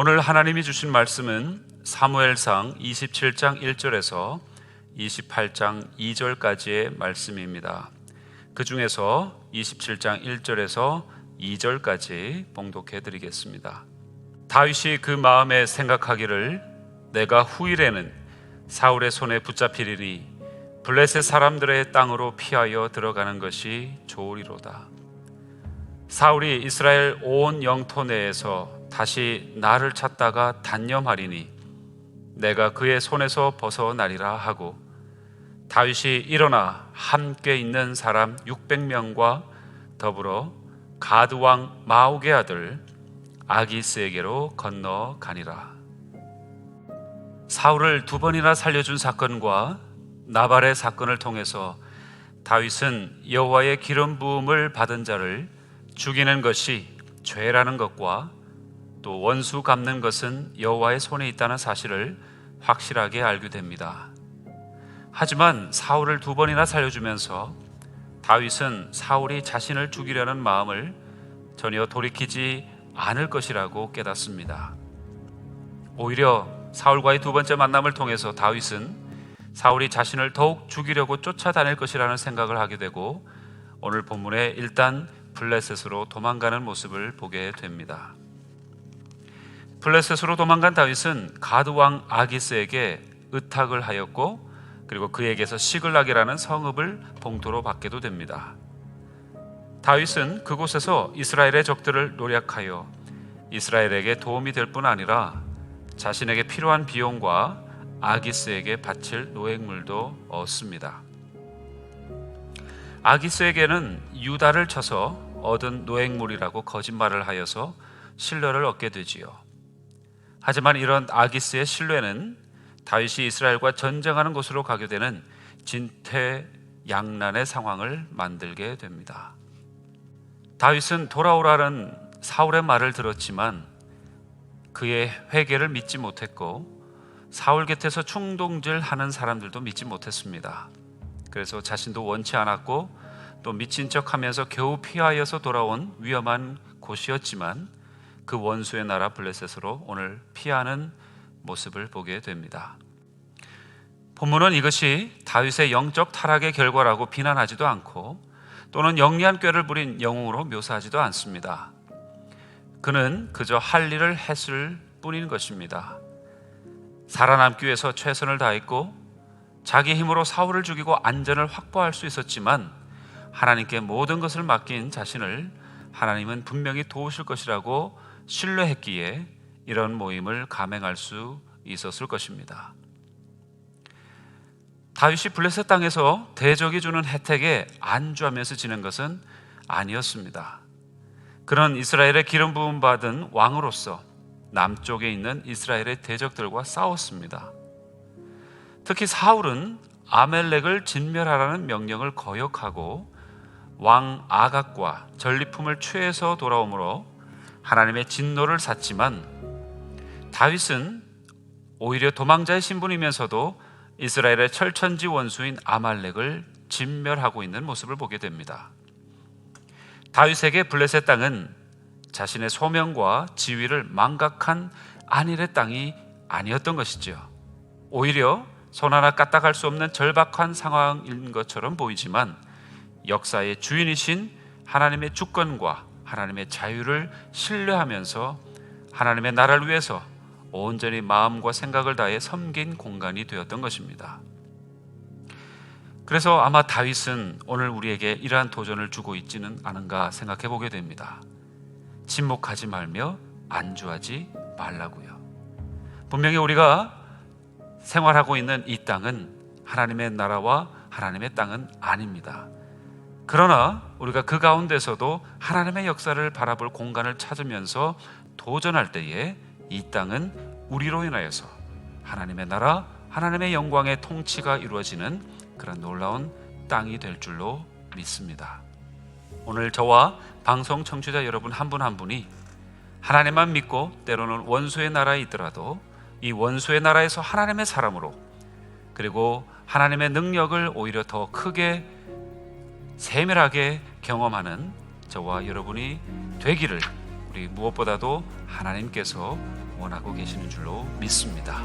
오늘 하나님이 주신 말씀은 사무엘상 27장 1절에서 28장 2절까지의 말씀입니다. 그 중에서 27장 1절에서 2절까지 봉독해 드리겠습니다. 다윗이 그 마음에 생각하기를 내가 후일에는 사울의 손에 붙잡히리니 블레셋 사람들의 땅으로 피하여 들어가는 것이 좋으리로다. 사울이 이스라엘 온 영토 내에서 다시 나를 찾다가 단념하리니 내가 그의 손에서 벗어나리라 하고, 다윗이 일어나 함께 있는 사람 600명과 더불어 가드 왕 마옥의 아들 아기스에게로 건너가니라. 사울을 2번이나 살려준 사건과 나발의 사건을 통해서 다윗은 여호와의 기름 부음을 받은 자를 죽이는 것이 죄라는 것과 또 원수 갚는 것은 여호와의 손에 있다는 사실을 확실하게 알게 됩니다. 하지만 사울을 2번이나 살려주면서 다윗은 사울이 자신을 죽이려는 마음을 전혀 돌이키지 않을 것이라고 깨닫습니다. 오히려 사울과의 2번째 만남을 통해서 다윗은 사울이 자신을 더욱 죽이려고 쫓아다닐 것이라는 생각을 하게 되고, 오늘 본문에 일단 블레셋으로 도망가는 모습을 보게 됩니다. 블레셋으로 도망간 다윗은 가드 왕 아기스에게 의탁을 하였고, 그리고 그에게서 시글락이라는 성읍을 봉토로 받게도 됩니다. 다윗은 그곳에서 이스라엘의 적들을 노략하여 이스라엘에게 도움이 될 뿐 아니라 자신에게 필요한 비용과 아기스에게 바칠 노획물도 얻습니다. 아기스에게는 유다를 쳐서 얻은 노획물이라고 거짓말을 하여서 신뢰를 얻게 되지요. 하지만 이런 아기스의 신뢰는 다윗이 이스라엘과 전쟁하는 곳으로 가게 되는 진퇴양난의 상황을 만들게 됩니다. 다윗은 돌아오라는 사울의 말을 들었지만 그의 회개를 믿지 못했고, 사울 곁에서 충동질하는 사람들도 믿지 못했습니다. 그래서 자신도 원치 않았고 또 미친 척하면서 겨우 피하여서 돌아온 위험한 곳이었지만 그 원수의 나라 블레셋으로 오늘 피하는 모습을 보게 됩니다. 본문은 이것이 다윗의 영적 타락의 결과라고 비난하지도 않고 또는 영리한 꾀를 부린 영웅으로 묘사하지도 않습니다. 그는 그저 할 일을 했을 뿐인 것입니다. 살아남기 위해서 최선을 다했고 자기 힘으로 사울을 죽이고 안전을 확보할 수 있었지만 하나님께 모든 것을 맡긴 자신을 하나님은 분명히 도우실 것이라고 신뢰했기에 이런 모임을 감행할 수 있었을 것입니다. 다윗이 블레셋 땅에서 대적이 주는 혜택에 안주하면서 지낸 것은 아니었습니다. 그는 이스라엘의 기름 부음 받은 왕으로서 남쪽에 있는 이스라엘의 대적들과 싸웠습니다. 특히 사울은 아멜렉을 진멸하라는 명령을 거역하고 왕 아각과 전리품을 취해서 돌아오므로 하나님의 진노를 샀지만, 다윗은 오히려 도망자의 신분이면서도 이스라엘의 철천지 원수인 아말렉을 진멸하고 있는 모습을 보게 됩니다. 다윗에게 블레셋 땅은 자신의 소명과 지위를 망각한 안일의 땅이 아니었던 것이죠. 오히려 손 하나 까딱할 수 없는 절박한 상황인 것처럼 보이지만 역사의 주인이신 하나님의 주권과 하나님의 자유를 신뢰하면서 하나님의 나라를 위해서 온전히 마음과 생각을 다해 섬긴 공간이 되었던 것입니다. 그래서 아마 다윗은 오늘 우리에게 이러한 도전을 주고 있지는 않은가 생각해 보게 됩니다. 침묵하지 말며 안주하지 말라고요. 분명히 우리가 생활하고 있는 이 땅은 하나님의 나라와 하나님의 땅은 아닙니다. 그러나 우리가 그 가운데서도 하나님의 역사를 바라볼 공간을 찾으면서 도전할 때에 이 땅은 우리로 인하여서 하나님의 나라, 하나님의 영광의 통치가 이루어지는 그런 놀라운 땅이 될 줄로 믿습니다. 오늘 저와 방송 청취자 여러분 한 분 한 분이 하나님만 믿고 때로는 원수의 나라에 있더라도 이 원수의 나라에서 하나님의 사람으로, 그리고 하나님의 능력을 오히려 더 크게 세밀하게 경험하는 저와 여러분이 되기를 우리 무엇보다도 하나님께서 원하고 계시는 줄로 믿습니다.